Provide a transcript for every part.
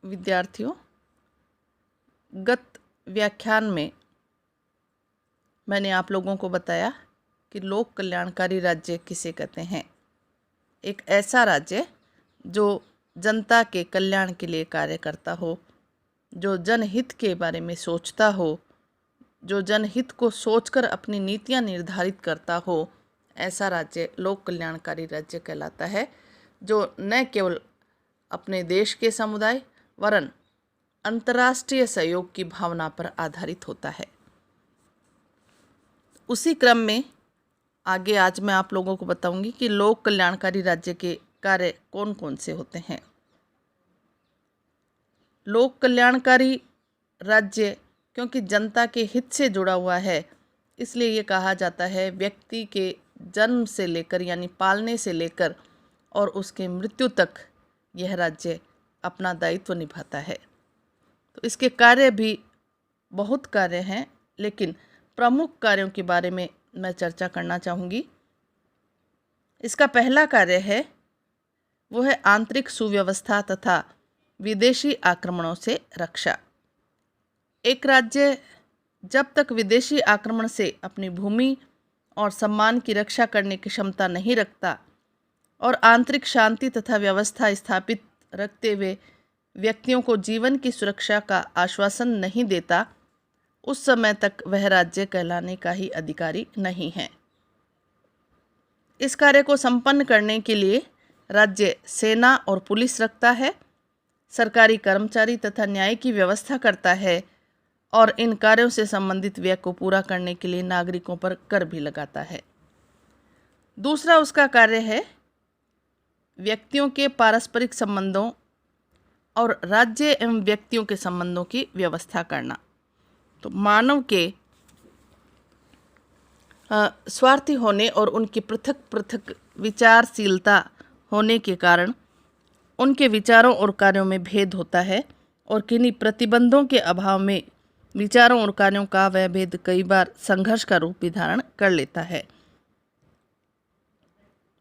विद्यार्थियों, गत व्याख्यान में मैंने आप लोगों को बताया कि लोक कल्याणकारी राज्य किसे कहते हैं। एक ऐसा राज्य जो जनता के कल्याण के लिए कार्य करता हो, जो जनहित के बारे में सोचता हो, जो जनहित को सोचकर अपनी नीतियां निर्धारित करता हो, ऐसा राज्य लोक कल्याणकारी राज्य कहलाता है, जो न केवल अपने देश के समुदाय वरन अंतर्राष्ट्रीय सहयोग की भावना पर आधारित होता है। उसी क्रम में आगे आज मैं आप लोगों को बताऊंगी कि लोक कल्याणकारी राज्य के कार्य कौन कौन से होते हैं। लोक कल्याणकारी राज्य क्योंकि जनता के हित से जुड़ा हुआ है, इसलिए ये कहा जाता है व्यक्ति के जन्म से लेकर यानी पालने से लेकर और उसके मृत्यु तक यह राज्य अपना दायित्व निभाता है। तो इसके कार्य भी बहुत कार्य हैं, लेकिन प्रमुख कार्यों के बारे में मैं चर्चा करना चाहूँगी। इसका पहला कार्य है वो है आंतरिक सुव्यवस्था तथा विदेशी आक्रमणों से रक्षा। एक राज्य जब तक विदेशी आक्रमण से अपनी भूमि और सम्मान की रक्षा करने की क्षमता नहीं रखता और आंतरिक शांति तथा व्यवस्था स्थापित रखते हुए व्यक्तियों को जीवन की सुरक्षा का आश्वासन नहीं देता, उस समय तक वह राज्य कहलाने का ही अधिकारी नहीं है। इस कार्य को संपन्न करने के लिए राज्य सेना और पुलिस रखता है, सरकारी कर्मचारी तथा न्याय की व्यवस्था करता है और इन कार्यों से संबंधित व्यय को पूरा करने के लिए नागरिकों पर कर भी लगाता है। दूसरा उसका कार्य है व्यक्तियों के पारस्परिक संबंधों और राज्य एवं व्यक्तियों के संबंधों की व्यवस्था करना। तो मानव के स्वार्थी होने और उनकी पृथक पृथक विचारशीलता होने के कारण उनके विचारों और कार्यों में भेद होता है और किन्हीं प्रतिबंधों के अभाव में विचारों और कार्यों का वह भेद कई बार संघर्ष का रूप भी धारण कर लेता है।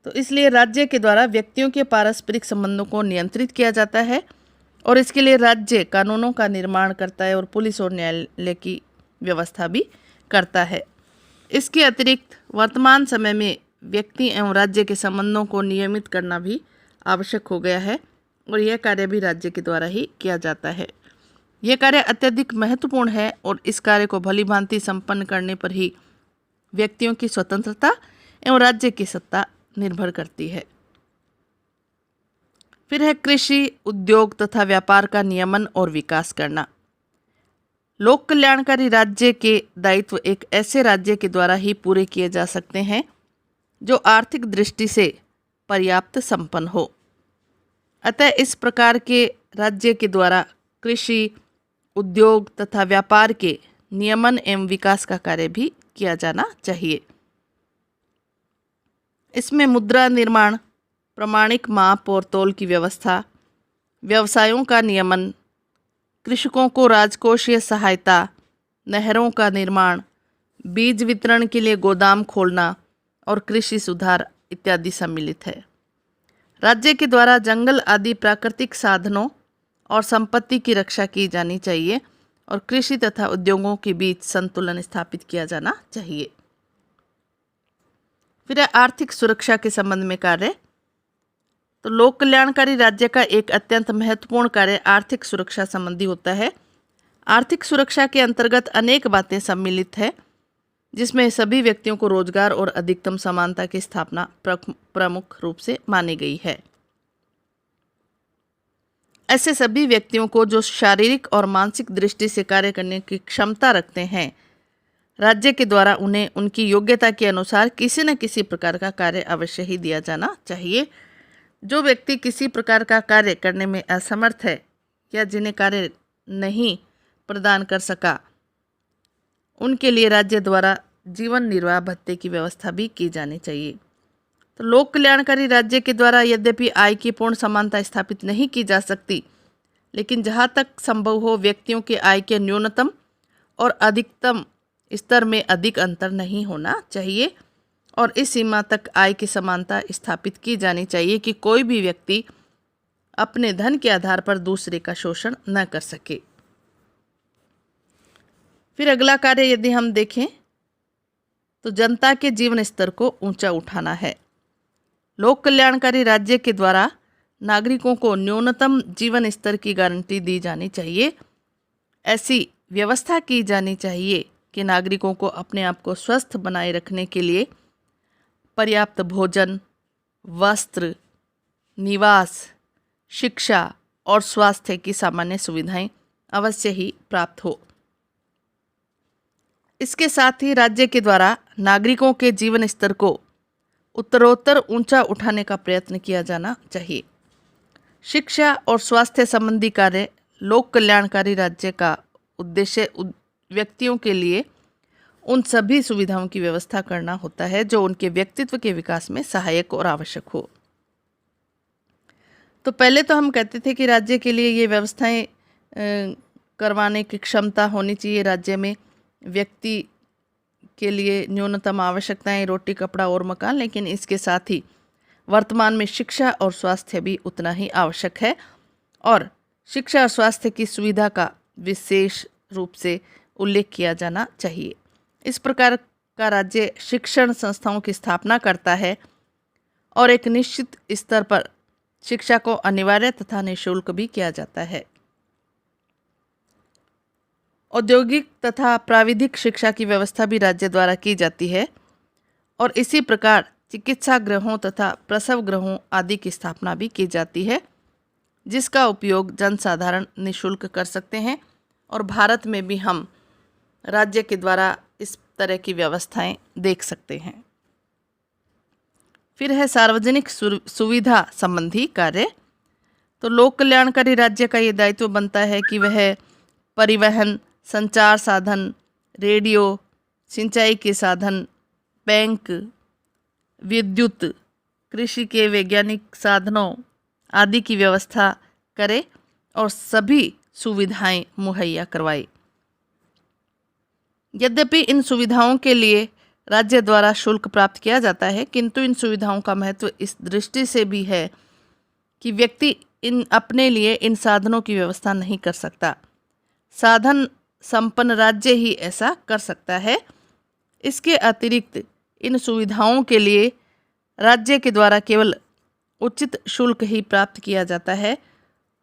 तो इसलिए राज्य के द्वारा व्यक्तियों के पारस्परिक संबंधों को नियंत्रित किया जाता है और इसके लिए राज्य कानूनों का निर्माण करता है और पुलिस और न्यायालय की व्यवस्था भी करता है। इसके अतिरिक्त वर्तमान समय में व्यक्ति एवं राज्य के संबंधों को नियमित करना भी आवश्यक हो गया है और यह कार्य भी राज्य के द्वारा ही किया जाता है। यह कार्य अत्यधिक महत्वपूर्ण है और इस कार्य को भली भांति संपन्न करने पर ही व्यक्तियों की स्वतंत्रता एवं राज्य की सत्ता निर्भर करती है। फिर है कृषि, उद्योग तथा व्यापार का नियमन और विकास करना। लोक कल्याणकारी राज्य के दायित्व एक ऐसे राज्य के द्वारा ही पूरे किए जा सकते हैं जो आर्थिक दृष्टि से पर्याप्त संपन्न हो। अतः इस प्रकार के राज्य के द्वारा कृषि, उद्योग तथा व्यापार के नियमन एवं विकास का कार्य भी किया जाना चाहिए। इसमें मुद्रा निर्माण, प्रमाणिक माप और तौल की व्यवस्था, व्यवसायों का नियमन, कृषकों को राजकोषीय सहायता, नहरों का निर्माण, बीज वितरण के लिए गोदाम खोलना और कृषि सुधार इत्यादि सम्मिलित है। राज्य के द्वारा जंगल आदि प्राकृतिक साधनों और संपत्ति की रक्षा की जानी चाहिए और कृषि तथा उद्योगों के बीच संतुलन स्थापित किया जाना चाहिए। फिर आर्थिक सुरक्षा के संबंध में कार्य। तो लोक कल्याणकारी राज्य का एक अत्यंत महत्वपूर्ण कार्य आर्थिक सुरक्षा संबंधी होता है। आर्थिक सुरक्षा के अंतर्गत अनेक बातें सम्मिलित है, जिसमें सभी व्यक्तियों को रोजगार और अधिकतम समानता की स्थापना प्रमुख रूप से मानी गई है। ऐसे सभी व्यक्तियों को जो शारीरिक और मानसिक दृष्टि से कार्य करने की क्षमता रखते हैं, राज्य के द्वारा उन्हें उनकी योग्यता के अनुसार किसी न किसी प्रकार का कार्य अवश्य ही दिया जाना चाहिए। जो व्यक्ति किसी प्रकार का कार्य करने में असमर्थ है या जिन्हें कार्य नहीं प्रदान कर सका, उनके लिए राज्य द्वारा जीवन निर्वाह भत्ते की व्यवस्था भी की जानी चाहिए। तो लोक कल्याणकारी राज्य के द्वारा यद्यपि आय की पूर्ण समानता स्थापित नहीं की जा सकती, लेकिन जहाँ तक संभव हो व्यक्तियों के आय के न्यूनतम और अधिकतम स्तर में अधिक अंतर नहीं होना चाहिए और इस सीमा तक आय की समानता स्थापित की जानी चाहिए कि कोई भी व्यक्ति अपने धन के आधार पर दूसरे का शोषण न कर सके। फिर अगला कार्य यदि हम देखें तो जनता के जीवन स्तर को ऊंचा उठाना है। लोक कल्याणकारी राज्य के द्वारा नागरिकों को न्यूनतम जीवन स्तर की गारंटी दी जानी चाहिए। ऐसी व्यवस्था की जानी चाहिए कि नागरिकों को अपने आप को स्वस्थ बनाए रखने के लिए पर्याप्त भोजन, वस्त्र, निवास, शिक्षा और स्वास्थ्य की सामान्य सुविधाएं अवश्य ही प्राप्त हो। इसके साथ ही राज्य के द्वारा नागरिकों के जीवन स्तर को उत्तरोत्तर ऊंचा उठाने का प्रयत्न किया जाना चाहिए। शिक्षा और स्वास्थ्य संबंधी कार्य लोक कल्याणकारी राज्य का उद्देश्य व्यक्तियों के लिए उन सभी सुविधाओं की व्यवस्था करना होता है जो उनके व्यक्तित्व के विकास में सहायक और आवश्यक हो। तो पहले तो हम कहते थे कि राज्य के लिए ये व्यवस्थाएं करवाने की क्षमता होनी चाहिए। राज्य में व्यक्ति के लिए न्यूनतम आवश्यकताएं रोटी, कपड़ा और मकान, लेकिन इसके साथ ही वर्तमान में शिक्षा और स्वास्थ्य भी उतना ही आवश्यक है और शिक्षा और स्वास्थ्य की सुविधा का विशेष रूप से उल्लेख किया जाना चाहिए। इस प्रकार का राज्य शिक्षण संस्थाओं की स्थापना करता है और एक निश्चित स्तर पर शिक्षा को अनिवार्य तथा निःशुल्क भी किया जाता है। औद्योगिक तथा प्राविधिक शिक्षा की व्यवस्था भी राज्य द्वारा की जाती है और इसी प्रकार चिकित्सा गृहों तथा प्रसव गृहों आदि की स्थापना भी की जाती है, जिसका उपयोग जनसाधारण निःशुल्क कर सकते हैं। और भारत में भी हम राज्य के द्वारा इस तरह की व्यवस्थाएं देख सकते हैं। फिर है सार्वजनिक सुविधा संबंधी कार्य। तो लोक कल्याणकारी राज्य का ये दायित्व बनता है कि वह परिवहन, संचार साधन, रेडियो, सिंचाई के साधन, बैंक, विद्युत, कृषि के वैज्ञानिक साधनों आदि की व्यवस्था करे और सभी सुविधाएं मुहैया करवाए। यद्यपि इन सुविधाओं के लिए राज्य द्वारा शुल्क प्राप्त किया जाता है, किंतु इन सुविधाओं का महत्व इस दृष्टि से भी है कि व्यक्ति अपने लिए इन साधनों की व्यवस्था नहीं कर सकता। साधन संपन्न राज्य ही ऐसा कर सकता है। इसके अतिरिक्त इन सुविधाओं के लिए राज्य के द्वारा केवल उचित शुल्क ही प्राप्त किया जाता है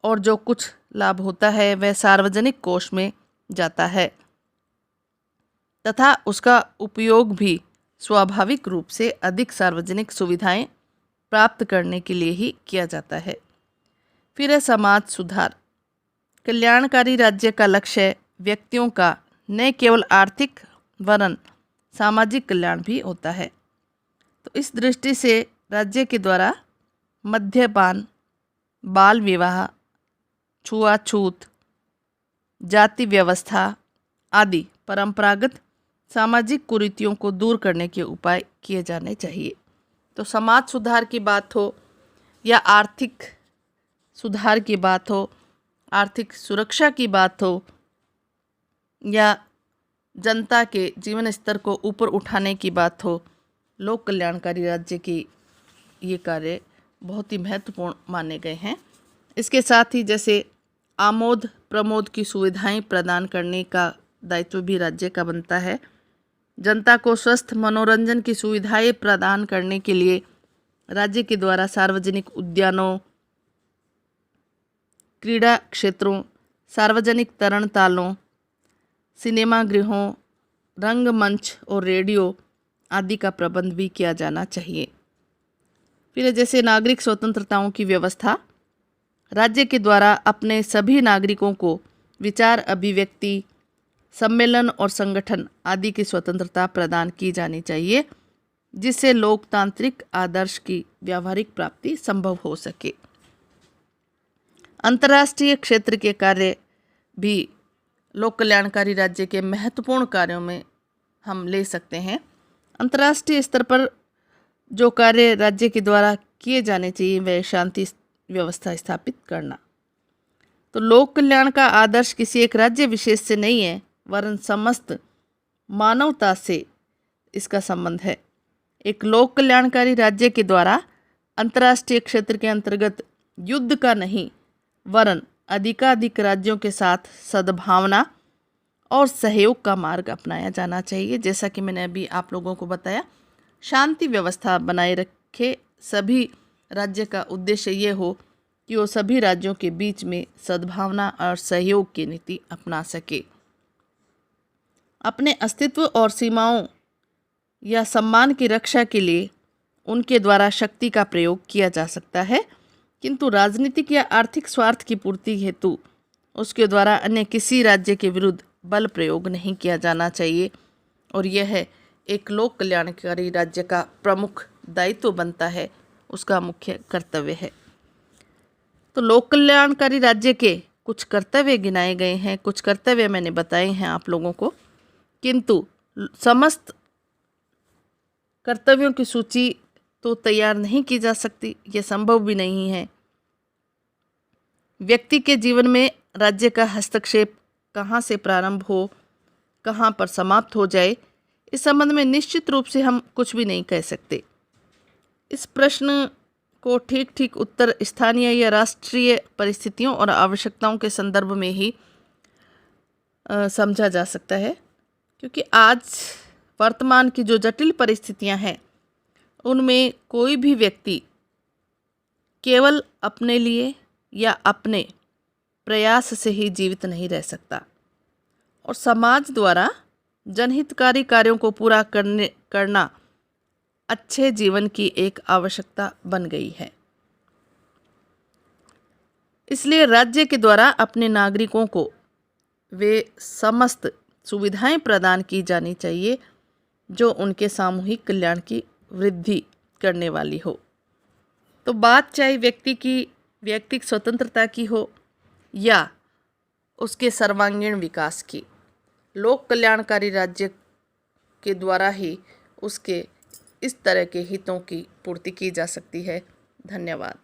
और जो कुछ लाभ होता है वह सार्वजनिक कोष में जाता है तथा उसका उपयोग भी स्वाभाविक रूप से अधिक सार्वजनिक सुविधाएं प्राप्त करने के लिए ही किया जाता है। फिर है समाज सुधार। कल्याणकारी राज्य का लक्ष्य व्यक्तियों का न केवल आर्थिक वरन सामाजिक कल्याण भी होता है। तो इस दृष्टि से राज्य के द्वारा मद्यपान, बाल विवाह, छुआछूत, जाति व्यवस्था आदि परंपरागत सामाजिक कुरीतियों को दूर करने के उपाय किए जाने चाहिए। तो समाज सुधार की बात हो या आर्थिक सुधार की बात हो, आर्थिक सुरक्षा की बात हो या जनता के जीवन स्तर को ऊपर उठाने की बात हो, लोक कल्याणकारी राज्य की ये कार्य बहुत ही महत्वपूर्ण माने गए हैं। इसके साथ ही जैसे आमोद प्रमोद की सुविधाएं प्रदान करने का दायित्व भी राज्य का बनता है। जनता को स्वस्थ मनोरंजन की सुविधाएं प्रदान करने के लिए राज्य के द्वारा सार्वजनिक उद्यानों, क्रीड़ा क्षेत्रों, सार्वजनिक तरणतालों, सिनेमा गृहों, रंगमंच और रेडियो आदि का प्रबंध भी किया जाना चाहिए। फिर जैसे नागरिक स्वतंत्रताओं की व्यवस्था। राज्य के द्वारा अपने सभी नागरिकों को विचार अभिव्यक्ति, सम्मेलन और संगठन आदि की स्वतंत्रता प्रदान की जानी चाहिए, जिससे लोकतांत्रिक आदर्श की व्यावहारिक प्राप्ति संभव हो सके। अंतर्राष्ट्रीय क्षेत्र के कार्य भी लोक कल्याणकारी राज्य के महत्वपूर्ण कार्यों में हम ले सकते हैं। अंतर्राष्ट्रीय स्तर पर जो कार्य राज्य के द्वारा किए जाने चाहिए वह शांति व्यवस्था स्थापित करना। तो लोक कल्याण का आदर्श किसी एक राज्य विशेष से नहीं है, वरन समस्त मानवता से इसका संबंध है। एक लोक कल्याणकारी राज्य के द्वारा अंतर्राष्ट्रीय क्षेत्र के अंतर्गत युद्ध का नहीं वरन अधिकाधिक राज्यों के साथ सद्भावना और सहयोग का मार्ग अपनाया जाना चाहिए। जैसा कि मैंने अभी आप लोगों को बताया, शांति व्यवस्था बनाए रखे सभी राज्य का उद्देश्य ये हो कि वो सभी राज्यों के बीच में सद्भावना और सहयोग की नीति अपना सके। अपने अस्तित्व और सीमाओं या सम्मान की रक्षा के लिए उनके द्वारा शक्ति का प्रयोग किया जा सकता है, किंतु राजनीतिक या आर्थिक स्वार्थ की पूर्ति हेतु उसके द्वारा अन्य किसी राज्य के विरुद्ध बल प्रयोग नहीं किया जाना चाहिए। और यह एक लोक कल्याणकारी राज्य का प्रमुख दायित्व बनता है, उसका मुख्य कर्तव्य है। तो लोक कल्याणकारी राज्य के कुछ कर्तव्य गिनाए गए हैं, कुछ कर्तव्य मैंने बताए हैं आप लोगों को, किंतु समस्त कर्तव्यों की सूची तो तैयार नहीं की जा सकती, ये संभव भी नहीं है। व्यक्ति के जीवन में राज्य का हस्तक्षेप कहाँ से प्रारंभ हो, कहाँ पर समाप्त हो जाए, इस संबंध में निश्चित रूप से हम कुछ भी नहीं कह सकते। इस प्रश्न को ठीक ठीक उत्तर स्थानीय या राष्ट्रीय परिस्थितियों और आवश्यकताओं के संदर्भ में ही समझा जा सकता है, क्योंकि आज वर्तमान की जो जटिल परिस्थितियां हैं उनमें कोई भी व्यक्ति केवल अपने लिए या अपने प्रयास से ही जीवित नहीं रह सकता, और समाज द्वारा जनहितकारी कार्यों को पूरा करना अच्छे जीवन की एक आवश्यकता बन गई है। इसलिए राज्य के द्वारा अपने नागरिकों को वे समस्त सुविधाएं प्रदान की जानी चाहिए जो उनके सामूहिक कल्याण की वृद्धि करने वाली हो। तो बात चाहे व्यक्ति की व्यक्तिगत स्वतंत्रता की हो या उसके सर्वांगीण विकास की, लोक कल्याणकारी राज्य के द्वारा ही उसके इस तरह के हितों की पूर्ति की जा सकती है। धन्यवाद।